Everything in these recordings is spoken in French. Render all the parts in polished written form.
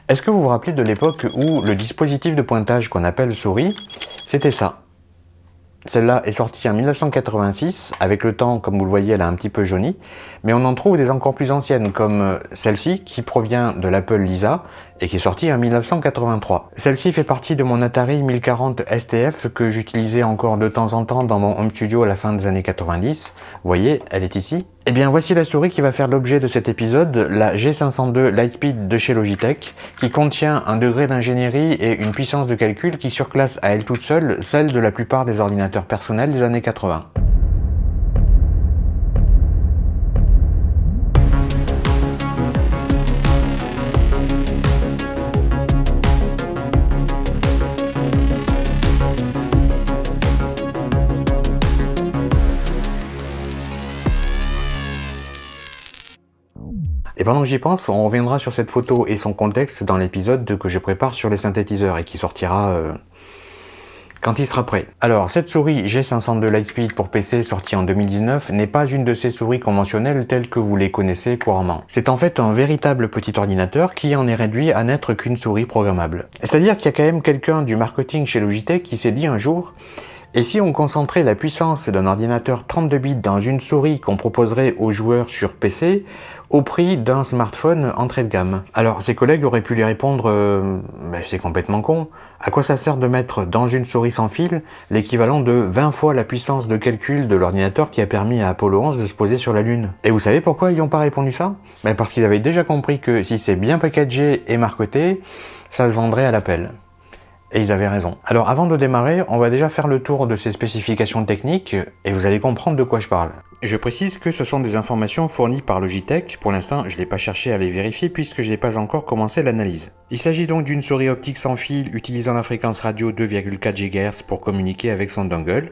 Est-ce que vous vous rappelez de l'époque où le dispositif de pointage qu'on appelle souris, c'était ça? Celle-là est sortie en 1986, avec le temps, comme vous le voyez, elle a un petit peu jauni, mais on en trouve des encore plus anciennes, comme celle-ci, qui provient de l'Apple Lisa, et qui est sortie en 1983. Celle-ci fait partie de mon Atari 1040 STF, que j'utilisais encore de temps en temps dans mon home studio à la fin des années 90. Vous voyez, elle est ici. Et bien voici la souris qui va faire l'objet de cet épisode, la G502 Lightspeed de chez Logitech, qui contient un degré d'ingénierie et une puissance de calcul qui surclasse à elle toute seule celle de la plupart des ordinateurs personnels des années 80. Et pendant que j'y pense, on reviendra sur cette photo et son contexte dans l'épisode que je prépare sur les synthétiseurs et qui sortira quand il sera prêt. Alors, cette souris G502 Lightspeed pour PC sortie en 2019 n'est pas une de ces souris conventionnelles telles que vous les connaissez couramment. C'est en fait un véritable petit ordinateur qui en est réduit à n'être qu'une souris programmable. C'est-à-dire qu'il y a quand même quelqu'un du marketing chez Logitech qui s'est dit un jour: et si on concentrait la puissance d'un ordinateur 32 bits dans une souris qu'on proposerait aux joueurs sur PC au prix d'un smartphone entrée de gamme? Alors ses collègues auraient pu lui répondre c'est complètement con, à quoi ça sert de mettre dans une souris sans fil l'équivalent de 20 fois la puissance de calcul de l'ordinateur qui a permis à Apollo 11 de se poser sur la Lune? Et vous savez pourquoi ils n'ont pas répondu ça? Parce qu'ils avaient déjà compris que si c'est bien packagé et marketé, ça se vendrait à l'appel. Et ils avaient raison. Alors avant de démarrer, on va déjà faire le tour de ces spécifications techniques et vous allez comprendre de quoi je parle. Je précise que ce sont des informations fournies par Logitech. Pour l'instant, je n'ai pas cherché à les vérifier puisque je n'ai pas encore commencé l'analyse. Il s'agit donc d'une souris optique sans fil utilisant la fréquence radio 2,4 GHz pour communiquer avec son dongle.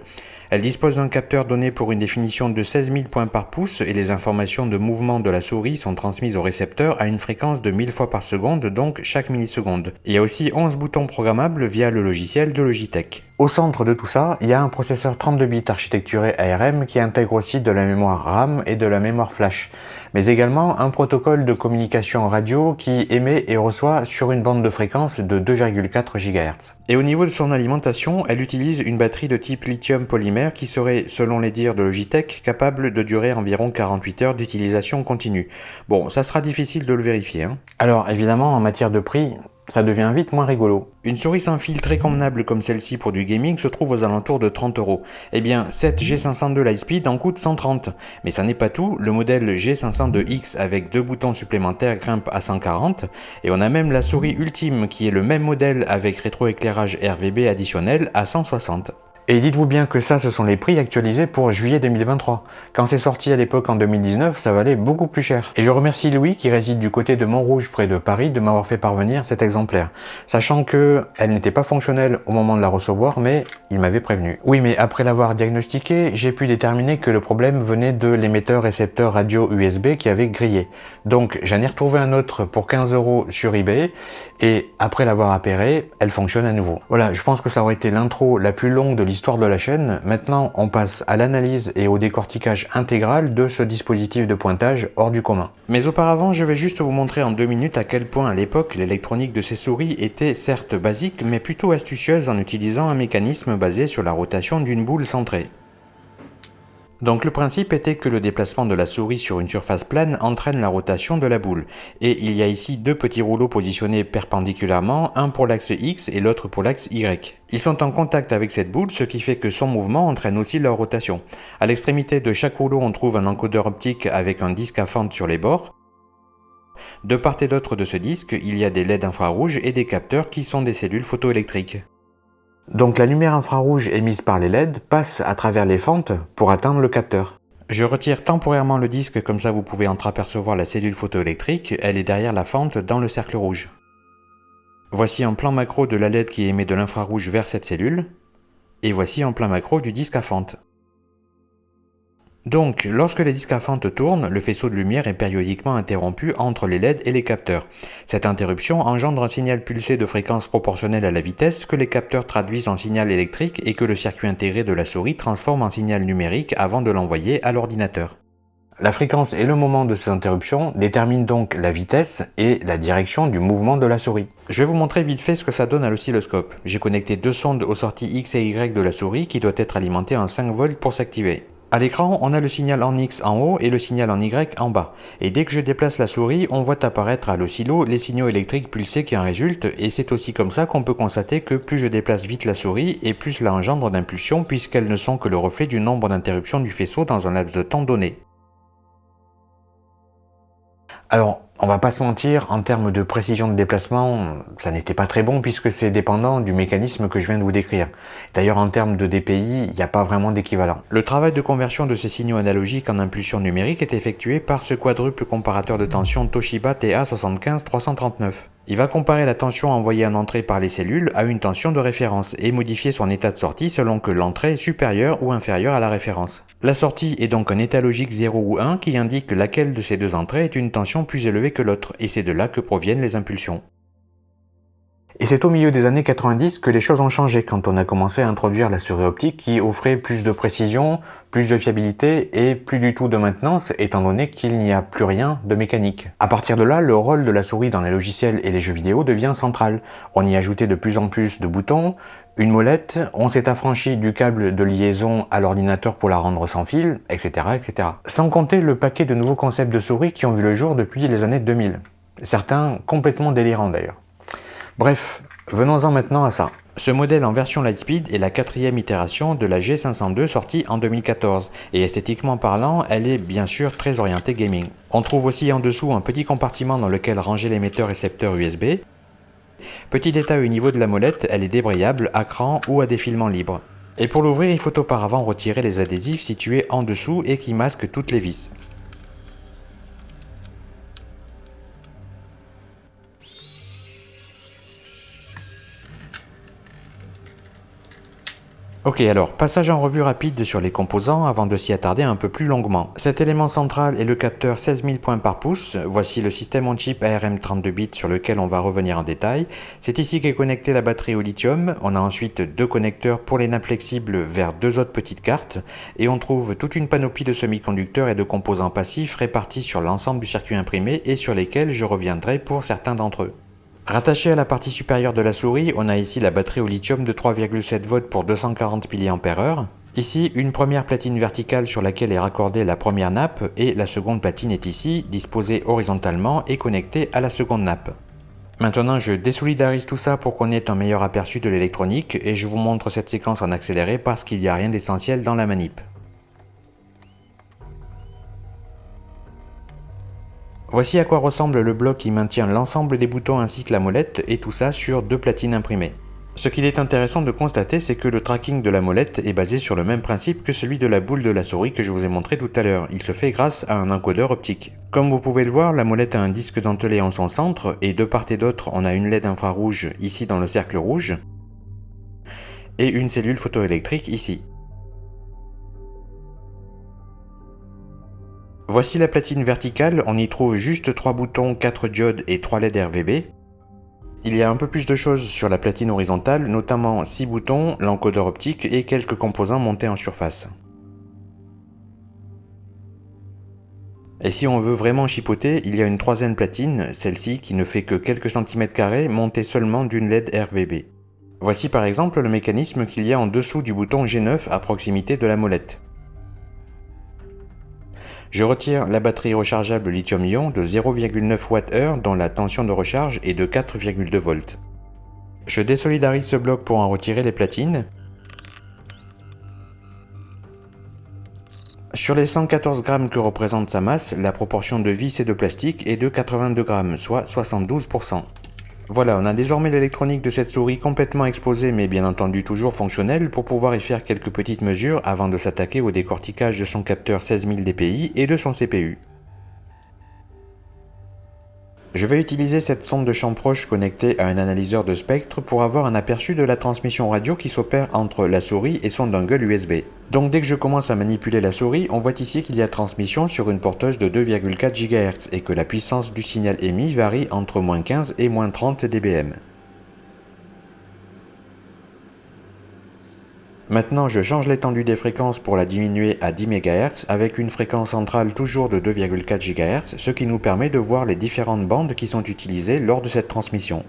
Elle dispose d'un capteur donné pour une définition de 16 000 points par pouce et les informations de mouvement de la souris sont transmises au récepteur à une fréquence de 1000 fois par seconde, donc chaque milliseconde. Il y a aussi 11 boutons programmables via le logiciel de Logitech. Au centre de tout ça, il y a un processeur 32 bits architecturé ARM qui intègre aussi de la mémoire RAM et de la mémoire flash, mais également un protocole de communication radio qui émet et reçoit sur une bande de fréquence de 2,4 GHz. Et au niveau de son alimentation, elle utilise une batterie de type lithium polymère qui serait, selon les dires de Logitech, capable de durer environ 48 heures d'utilisation continue. Bon, ça sera difficile de le vérifier. Alors évidemment, en matière de prix, ça devient vite moins rigolo. Une souris sans fil très convenable comme celle-ci pour du gaming se trouve aux alentours de 30 €. Eh bien, cette G502 Lightspeed en coûte 130. Mais ça n'est pas tout, le modèle G502X avec 2 boutons supplémentaires grimpe à 140, et on a même la souris ultime qui est le même modèle avec rétroéclairage RGB additionnel à 160. Et dites-vous bien que ça, ce sont les prix actualisés pour juillet 2023. Quand c'est sorti à l'époque en 2019, ça valait beaucoup plus cher. Et je remercie Louis, qui réside du côté de Montrouge, près de Paris, de m'avoir fait parvenir cet exemplaire. Sachant que elle n'était pas fonctionnelle au moment de la recevoir, mais il m'avait prévenu. Oui, mais après l'avoir diagnostiqué, j'ai pu déterminer que le problème venait de l'émetteur-récepteur radio USB qui avait grillé. Donc j'en ai retrouvé un autre pour 15 € sur eBay, et après l'avoir appairé, elle fonctionne à nouveau. Voilà, je pense que ça aurait été l'intro la plus longue de l'histoire de la chaîne. Maintenant, on passe à l'analyse et au décortiquage intégral de ce dispositif de pointage hors du commun. Mais auparavant, je vais juste vous montrer en 2 minutes à quel point à l'époque, l'électronique de ces souris était certes basique, mais plutôt astucieuse en utilisant un mécanisme basé sur la rotation d'une boule centrée. Donc le principe était que le déplacement de la souris sur une surface plane entraîne la rotation de la boule. Et il y a ici 2 petits rouleaux positionnés perpendiculairement, un pour l'axe X et l'autre pour l'axe Y. Ils sont en contact avec cette boule, ce qui fait que son mouvement entraîne aussi leur rotation. À l'extrémité de chaque rouleau, on trouve un encodeur optique avec un disque à fente sur les bords. De part et d'autre de ce disque, il y a des LED infrarouges et des capteurs qui sont des cellules photoélectriques. Donc la lumière infrarouge émise par les LED passe à travers les fentes pour atteindre le capteur. Je retire temporairement le disque, comme ça vous pouvez entreapercevoir la cellule photoélectrique, elle est derrière la fente dans le cercle rouge. Voici un plan macro de la LED qui émet de l'infrarouge vers cette cellule, et voici un plan macro du disque à fente. Donc, lorsque les disques à fente tournent, le faisceau de lumière est périodiquement interrompu entre les LED et les capteurs. Cette interruption engendre un signal pulsé de fréquence proportionnelle à la vitesse que les capteurs traduisent en signal électrique et que le circuit intégré de la souris transforme en signal numérique avant de l'envoyer à l'ordinateur. La fréquence et le moment de ces interruptions déterminent donc la vitesse et la direction du mouvement de la souris. Je vais vous montrer vite fait ce que ça donne à l'oscilloscope. J'ai connecté deux sondes aux sorties X et Y de la souris qui doit être alimentée en 5 volts pour s'activer. À l'écran, on a le signal en X en haut et le signal en Y en bas. Et dès que je déplace la souris, on voit apparaître à l'oscillo les signaux électriques pulsés qui en résultent, et c'est aussi comme ça qu'on peut constater que plus je déplace vite la souris, et plus cela engendre d'impulsions puisqu'elles ne sont que le reflet du nombre d'interruptions du faisceau dans un laps de temps donné. Alors, on va pas se mentir, en termes de précision de déplacement, ça n'était pas très bon puisque c'est dépendant du mécanisme que je viens de vous décrire. D'ailleurs, en termes de DPI, il n'y a pas vraiment d'équivalent. Le travail de conversion de ces signaux analogiques en impulsion numérique est effectué par ce quadruple comparateur de tension Toshiba TA75339. Il va comparer la tension envoyée en entrée par les cellules à une tension de référence et modifier son état de sortie selon que l'entrée est supérieure ou inférieure à la référence. La sortie est donc un état logique 0 ou 1 qui indique laquelle de ces deux entrées est une tension plus élevée que l'autre, et c'est de là que proviennent les impulsions. Et c'est au milieu des années 90 que les choses ont changé quand on a commencé à introduire la souris optique qui offrait plus de précision, plus de fiabilité et plus du tout de maintenance étant donné qu'il n'y a plus rien de mécanique. À partir de là, le rôle de la souris dans les logiciels et les jeux vidéo devient central. On y ajoutait de plus en plus de boutons, une molette, on s'est affranchi du câble de liaison à l'ordinateur pour la rendre sans fil, etc., etc. Sans compter le paquet de nouveaux concepts de souris qui ont vu le jour depuis les années 2000. Certains complètement délirants d'ailleurs. Bref, venons-en maintenant à ça. Ce modèle en version Lightspeed est la quatrième itération de la G502 sortie en 2014, et esthétiquement parlant, elle est bien sûr très orientée gaming. On trouve aussi en dessous un petit compartiment dans lequel ranger l'émetteur-récepteur USB. Petit détail au niveau de la molette, elle est débrayable à cran ou à défilement libre. Et pour l'ouvrir, il faut auparavant retirer les adhésifs situés en dessous et qui masquent toutes les vis. Ok, alors, passage en revue rapide sur les composants avant de s'y attarder un peu plus longuement. Cet élément central est le capteur 16 000 points par pouce. Voici le système on-chip ARM 32 bits sur lequel on va revenir en détail. C'est ici qu'est connectée la batterie au lithium. On a ensuite deux connecteurs pour les nappes flexibles vers deux autres petites cartes. Et on trouve toute une panoplie de semi-conducteurs et de composants passifs répartis sur l'ensemble du circuit imprimé et sur lesquels je reviendrai pour certains d'entre eux. Rattaché à la partie supérieure de la souris, on a ici la batterie au lithium de 3,7 volts pour 240 mAh. Ici, une première platine verticale sur laquelle est raccordée la première nappe et la seconde platine est ici, disposée horizontalement et connectée à la seconde nappe. Maintenant, je désolidarise tout ça pour qu'on ait un meilleur aperçu de l'électronique et je vous montre cette séquence en accéléré parce qu'il n'y a rien d'essentiel dans la manip. Voici à quoi ressemble le bloc qui maintient l'ensemble des boutons ainsi que la molette, et tout ça sur deux platines imprimées. Ce qu'il est intéressant de constater, c'est que le tracking de la molette est basé sur le même principe que celui de la boule de la souris que je vous ai montré tout à l'heure. Il se fait grâce à un encodeur optique. Comme vous pouvez le voir, la molette a un disque dentelé en son centre, et de part et d'autre, on a une LED infrarouge ici dans le cercle rouge, et une cellule photoélectrique ici. Voici la platine verticale, on y trouve juste 3 boutons, 4 diodes et 3 LED RVB. Il y a un peu plus de choses sur la platine horizontale, notamment 6 boutons, l'encodeur optique et quelques composants montés en surface. Et si on veut vraiment chipoter, il y a une troisième platine, celle-ci qui ne fait que quelques centimètres carrés, montée seulement d'une LED RVB. Voici par exemple le mécanisme qu'il y a en dessous du bouton G9 à proximité de la molette. Je retire la batterie rechargeable lithium-ion de 0,9 Wh dont la tension de recharge est de 4,2 volts. Je désolidarise ce bloc pour en retirer les platines. Sur les 114 grammes que représente sa masse, la proportion de vis et de plastique est de 82 grammes, soit 72%. Voilà, on a désormais l'électronique de cette souris complètement exposée mais bien entendu toujours fonctionnelle pour pouvoir y faire quelques petites mesures avant de s'attaquer au décortiquage de son capteur 16000 dpi et de son CPU. Je vais utiliser cette sonde de champ proche connectée à un analyseur de spectre pour avoir un aperçu de la transmission radio qui s'opère entre la souris et son dongle USB. Donc dès que je commence à manipuler la souris, on voit ici qu'il y a transmission sur une porteuse de 2,4 GHz et que la puissance du signal émis varie entre -15 et -30 dBm. Maintenant, je change l'étendue des fréquences pour la diminuer à 10 MHz avec une fréquence centrale toujours de 2,4 GHz, ce qui nous permet de voir les différentes bandes qui sont utilisées lors de cette transmission.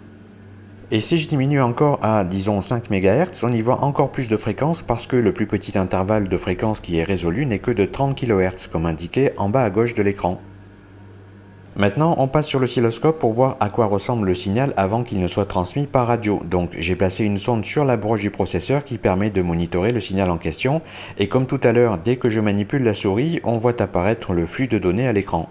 Et si je diminue encore à, disons, 5 MHz, on y voit encore plus de fréquences parce que le plus petit intervalle de fréquence qui est résolu n'est que de 30 kHz, comme indiqué en bas à gauche de l'écran. Maintenant, on passe sur l'oscilloscope pour voir à quoi ressemble le signal avant qu'il ne soit transmis par radio. Donc, j'ai placé une sonde sur la broche du processeur qui permet de monitorer le signal en question. Et comme tout à l'heure, dès que je manipule la souris, on voit apparaître le flux de données à l'écran.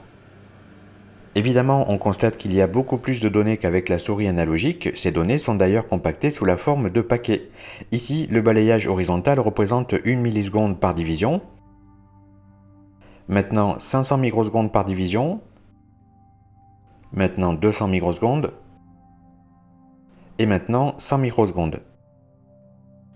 Évidemment, on constate qu'il y a beaucoup plus de données qu'avec la souris analogique. Ces données sont d'ailleurs compactées sous la forme de paquets. Ici, le balayage horizontal représente 1 milliseconde par division. Maintenant, 500 microsecondes par division. Maintenant 200 microsecondes, et maintenant 100 microsecondes.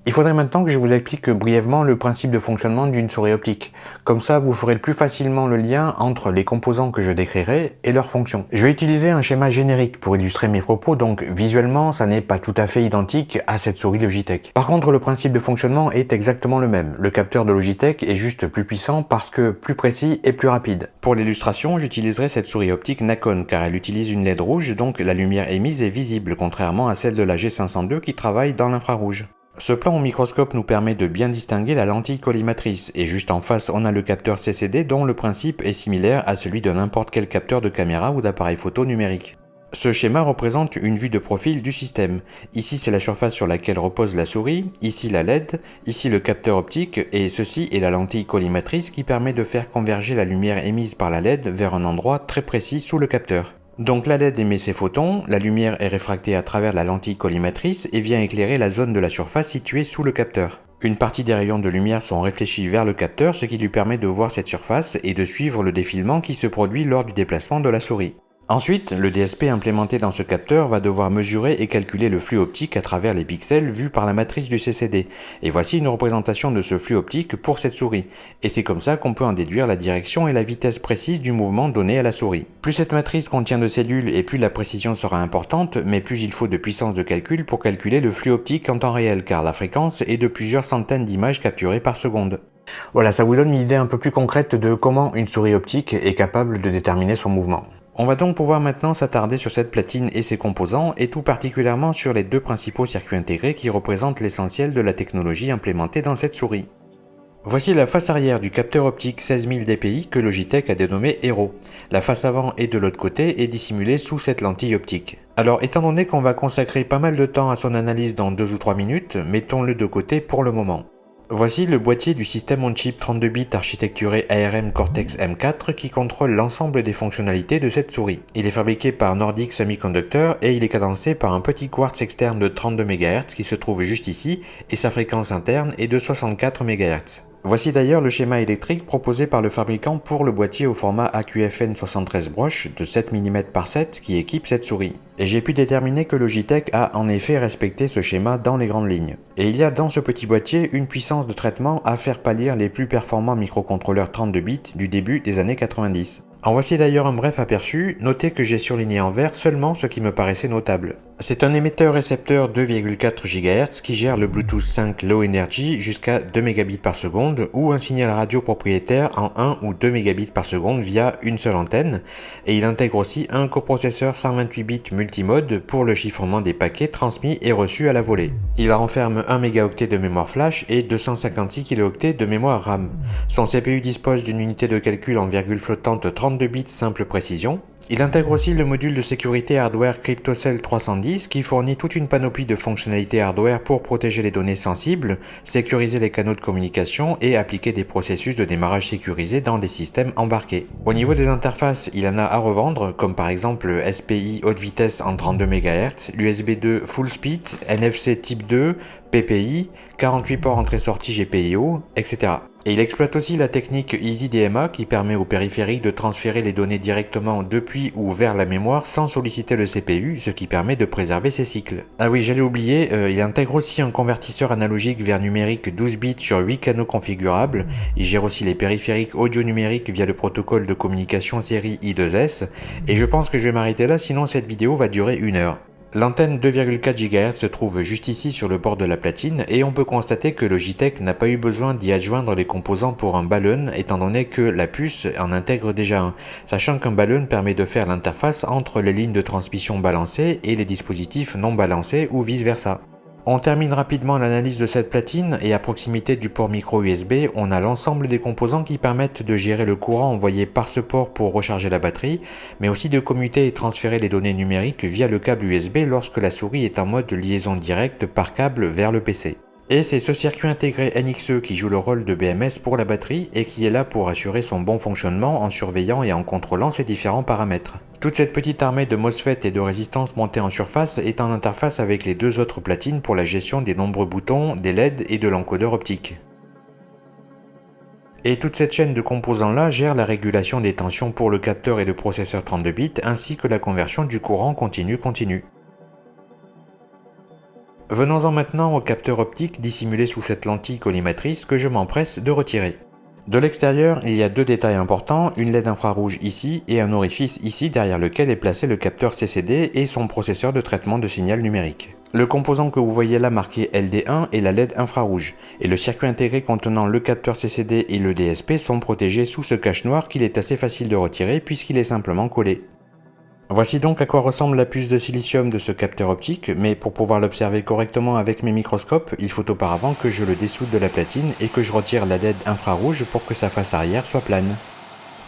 Il faudrait maintenant que je vous explique brièvement le principe de fonctionnement d'une souris optique. Comme ça, vous ferez plus facilement le lien entre les composants que je décrirai et leurs fonctions. Je vais utiliser un schéma générique pour illustrer mes propos, donc visuellement, ça n'est pas tout à fait identique à cette souris Logitech. Par contre, le principe de fonctionnement est exactement le même. Le capteur de Logitech est juste plus puissant parce que plus précis et plus rapide. Pour l'illustration, j'utiliserai cette souris optique Nakon car elle utilise une LED rouge, donc la lumière émise est visible, contrairement à celle de la G502 qui travaille dans l'infrarouge. Ce plan au microscope nous permet de bien distinguer la lentille collimatrice, et juste en face on a le capteur CCD dont le principe est similaire à celui de n'importe quel capteur de caméra ou d'appareil photo numérique. Ce schéma représente une vue de profil du système. Ici c'est la surface sur laquelle repose la souris, ici la LED, ici le capteur optique, et ceci est la lentille collimatrice qui permet de faire converger la lumière émise par la LED vers un endroit très précis sous le capteur. Donc la LED émet ses photons, la lumière est réfractée à travers la lentille collimatrice et vient éclairer la zone de la surface située sous le capteur. Une partie des rayons de lumière sont réfléchis vers le capteur, ce qui lui permet de voir cette surface et de suivre le défilement qui se produit lors du déplacement de la souris. Ensuite, le DSP implémenté dans ce capteur va devoir mesurer et calculer le flux optique à travers les pixels vus par la matrice du CCD. Et voici une représentation de ce flux optique pour cette souris. Et c'est comme ça qu'on peut en déduire la direction et la vitesse précise du mouvement donné à la souris. Plus cette matrice contient de cellules et plus la précision sera importante, mais plus il faut de puissance de calcul pour calculer le flux optique en temps réel, car la fréquence est de plusieurs centaines d'images capturées par seconde. Voilà, ça vous donne une idée un peu plus concrète de comment une souris optique est capable de déterminer son mouvement. On va donc pouvoir maintenant s'attarder sur cette platine et ses composants, et tout particulièrement sur les deux principaux circuits intégrés qui représentent l'essentiel de la technologie implémentée dans cette souris. Voici la face arrière du capteur optique 16000 dpi que Logitech a dénommé Hero. La face avant et de l'autre côté est dissimulée sous cette lentille optique. Alors étant donné qu'on va consacrer pas mal de temps à son analyse dans 2 ou 3 minutes, mettons-le de côté pour le moment. Voici le boîtier du système on-chip 32 bits architecturé ARM Cortex M4 qui contrôle l'ensemble des fonctionnalités de cette souris. Il est fabriqué par Nordic Semiconductor et il est cadencé par un petit quartz externe de 32 MHz qui se trouve juste ici et sa fréquence interne est de 64 MHz. Voici d'ailleurs le schéma électrique proposé par le fabricant pour le boîtier au format AQFN 73 broches de 7 mm par 7 qui équipe cette souris. Et j'ai pu déterminer que Logitech a en effet respecté ce schéma dans les grandes lignes. Et il y a dans ce petit boîtier une puissance de traitement à faire pâlir les plus performants microcontrôleurs 32 bits du début des années 90. En voici d'ailleurs un bref aperçu, notez que j'ai surligné en vert seulement ce qui me paraissait notable. C'est un émetteur-récepteur 2,4 GHz qui gère le Bluetooth 5 Low Energy jusqu'à 2 Mbps par seconde ou un signal radio propriétaire en 1 ou 2 Mbps par seconde via une seule antenne, et il intègre aussi un coprocesseur 128 bits multimode pour le chiffrement des paquets transmis et reçus à la volée. Il renferme 1 mégaoctet de mémoire flash et 256 kilooctets de mémoire RAM. Son CPU dispose d'une unité de calcul en virgule flottante 32 bits simple précision. Il intègre aussi le module de sécurité hardware CryptoCell 310 qui fournit toute une panoplie de fonctionnalités hardware pour protéger les données sensibles, sécuriser les canaux de communication et appliquer des processus de démarrage sécurisés dans des systèmes embarqués. Au niveau des interfaces, il en a à revendre, comme par exemple SPI haute vitesse en 32 MHz, l'USB 2 Full Speed, NFC Type 2, PPI, 48 ports entrée-sortie GPIO, etc. Et il exploite aussi la technique EasyDMA qui permet au périphérique de transférer les données directement depuis ou vers la mémoire sans solliciter le CPU, ce qui permet de préserver ses cycles. Ah oui, j'allais oublier, il intègre aussi un convertisseur analogique vers numérique 12 bits sur 8 canaux configurables. Il gère aussi les périphériques audio numériques via le protocole de communication série I2S. Et je pense que je vais m'arrêter là, sinon cette vidéo va durer 1 heure. L'antenne 2,4 GHz se trouve juste ici sur le bord de la platine et on peut constater que Logitech n'a pas eu besoin d'y adjoindre les composants pour un balun étant donné que la puce en intègre déjà un, sachant qu'un balun permet de faire l'interface entre les lignes de transmission balancées et les dispositifs non balancés ou vice versa. On termine rapidement l'analyse de cette platine et à proximité du port micro USB, on a l'ensemble des composants qui permettent de gérer le courant envoyé par ce port pour recharger la batterie, mais aussi de commuter et transférer les données numériques via le câble USB lorsque la souris est en mode liaison directe par câble vers le PC. Et c'est ce circuit intégré NXE qui joue le rôle de BMS pour la batterie et qui est là pour assurer son bon fonctionnement en surveillant et en contrôlant ses différents paramètres. Toute cette petite armée de MOSFET et de résistance montée en surface est en interface avec les deux autres platines pour la gestion des nombreux boutons, des LED et de l'encodeur optique. Et toute cette chaîne de composants-là gère la régulation des tensions pour le capteur et le processeur 32 bits ainsi que la conversion du courant continu-continu. Venons-en maintenant au capteur optique dissimulé sous cette lentille collimatrice que je m'empresse de retirer. De l'extérieur, il y a deux détails importants, une LED infrarouge ici et un orifice ici derrière lequel est placé le capteur CCD et son processeur de traitement de signal numérique. Le composant que vous voyez là marqué LD1 est la LED infrarouge, et le circuit intégré contenant le capteur CCD et le DSP sont protégés sous ce cache noir qu'il est assez facile de retirer puisqu'il est simplement collé. Voici donc à quoi ressemble la puce de silicium de ce capteur optique, mais pour pouvoir l'observer correctement avec mes microscopes, il faut auparavant que je le dessoude de la platine et que je retire la LED infrarouge pour que sa face arrière soit plane.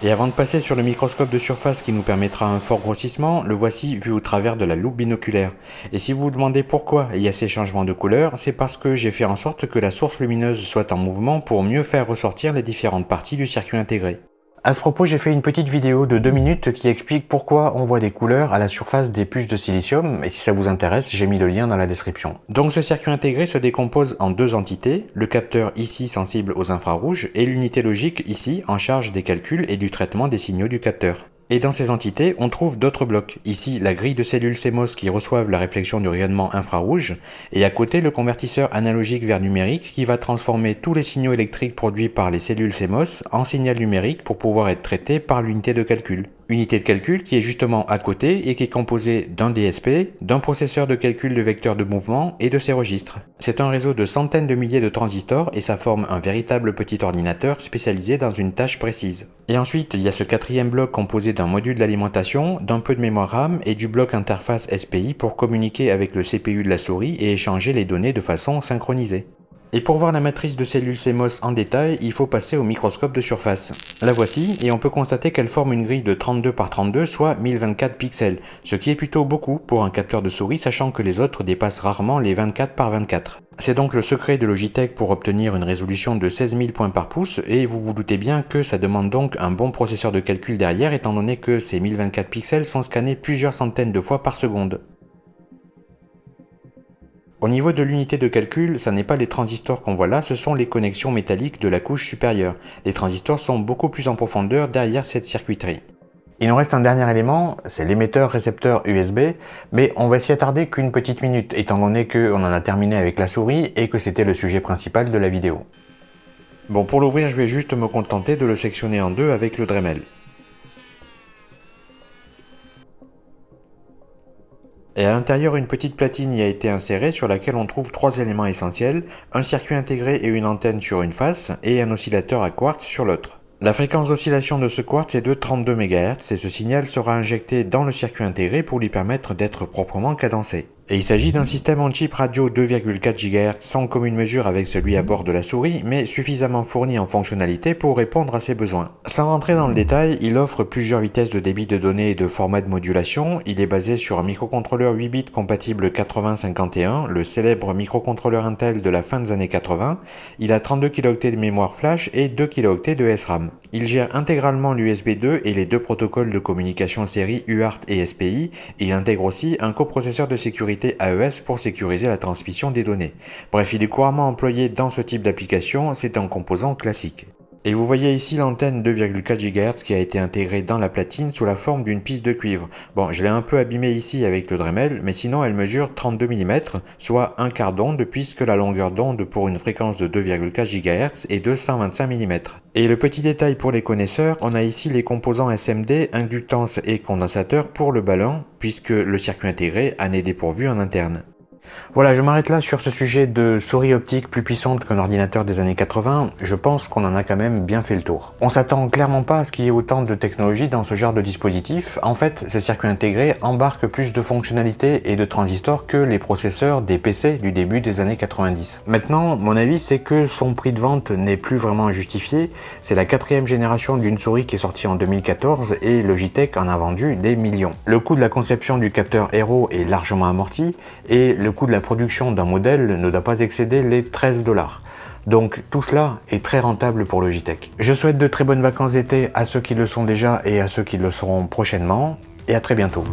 Et avant de passer sur le microscope de surface qui nous permettra un fort grossissement, le voici vu au travers de la loupe binoculaire. Et si vous vous demandez pourquoi il y a ces changements de couleur, c'est parce que j'ai fait en sorte que la source lumineuse soit en mouvement pour mieux faire ressortir les différentes parties du circuit intégré. À ce propos, j'ai fait une petite vidéo de 2 minutes qui explique pourquoi on voit des couleurs à la surface des puces de silicium, et si ça vous intéresse, j'ai mis le lien dans la description. Donc ce circuit intégré se décompose en deux entités, le capteur ici sensible aux infrarouges et l'unité logique ici en charge des calculs et du traitement des signaux du capteur. Et dans ces entités, on trouve d'autres blocs. Ici, la grille de cellules CMOS qui reçoivent la réflexion du rayonnement infrarouge, et à côté, le convertisseur analogique vers numérique qui va transformer tous les signaux électriques produits par les cellules CMOS en signal numérique pour pouvoir être traités par l'unité de calcul. Unité de calcul qui est justement à côté et qui est composée d'un DSP, d'un processeur de calcul de vecteurs de mouvement et de ses registres. C'est un réseau de centaines de milliers de transistors et ça forme un véritable petit ordinateur spécialisé dans une tâche précise. Et ensuite, il y a ce quatrième bloc composé d'un module d'alimentation, d'un peu de mémoire RAM et du bloc interface SPI pour communiquer avec le CPU de la souris et échanger les données de façon synchronisée. Et pour voir la matrice de cellules CMOS en détail, il faut passer au microscope de surface. La voici, et on peut constater qu'elle forme une grille de 32 par 32, soit 1024 pixels, ce qui est plutôt beaucoup pour un capteur de souris, sachant que les autres dépassent rarement les 24 par 24. C'est donc le secret de Logitech pour obtenir une résolution de 16 000 points par pouce, et vous vous doutez bien que ça demande donc un bon processeur de calcul derrière, étant donné que ces 1024 pixels sont scannés plusieurs centaines de fois par seconde. Au niveau de l'unité de calcul, ça n'est pas les transistors qu'on voit là, ce sont les connexions métalliques de la couche supérieure. Les transistors sont beaucoup plus en profondeur derrière cette circuiterie. Il nous reste un dernier élément, c'est l'émetteur-récepteur USB, mais on va s'y attarder qu'une petite minute, étant donné qu'on en a terminé avec la souris et que c'était le sujet principal de la vidéo. Bon, pour l'ouvrir, je vais juste me contenter de le sectionner en deux avec le Dremel. Et à l'intérieur, une petite platine y a été insérée sur laquelle on trouve trois éléments essentiels, un circuit intégré et une antenne sur une face, et un oscillateur à quartz sur l'autre. La fréquence d'oscillation de ce quartz est de 32 MHz et ce signal sera injecté dans le circuit intégré pour lui permettre d'être proprement cadencé. Et il s'agit d'un système on-chip radio 2,4 GHz sans commune mesure avec celui à bord de la souris, mais suffisamment fourni en fonctionnalité pour répondre à ses besoins. Sans rentrer dans le détail, il offre plusieurs vitesses de débit de données et de format de modulation. Il est basé sur un microcontrôleur 8 bits compatible 8051, le célèbre microcontrôleur Intel de la fin des années 80. Il a 32 kilo-octets de mémoire flash et 2 kilo-octets de SRAM. Il gère intégralement l'USB 2 et les deux protocoles de communication série UART et SPI. Il intègre aussi un coprocesseur de sécurité AES pour sécuriser la transmission des données. Bref, il est couramment employé dans ce type d'application, c'est un composant classique. Et vous voyez ici l'antenne 2,4 GHz qui a été intégrée dans la platine sous la forme d'une piste de cuivre. Bon, je l'ai un peu abîmée ici avec le Dremel, mais sinon elle mesure 32 mm, soit un quart d'onde, puisque la longueur d'onde pour une fréquence de 2,4 GHz est de 125 mm. Et le petit détail pour les connaisseurs, on a ici les composants SMD, inductance et condensateur pour le ballon, puisque le circuit intégré en est dépourvu en interne. Voilà, je m'arrête là sur ce sujet de souris optique plus puissante qu'un ordinateur des années 80. Je pense qu'on en a quand même bien fait le tour. On s'attend clairement pas à ce qu'il y ait autant de technologie dans ce genre de dispositif. En fait, ces circuits intégrés embarquent plus de fonctionnalités et de transistors que les processeurs des PC du début des années 90. Maintenant, mon avis, c'est que son prix de vente n'est plus vraiment justifié. C'est la 4e génération d'une souris qui est sortie en 2014 et Logitech en a vendu des millions. Le coût de la conception du capteur Hero est largement amorti et le coût de la production d'un modèle ne doit pas excéder les 13 $. Donc tout cela est très rentable pour Logitech. Je souhaite de très bonnes vacances d'été à ceux qui le sont déjà et à ceux qui le seront prochainement, et à très bientôt.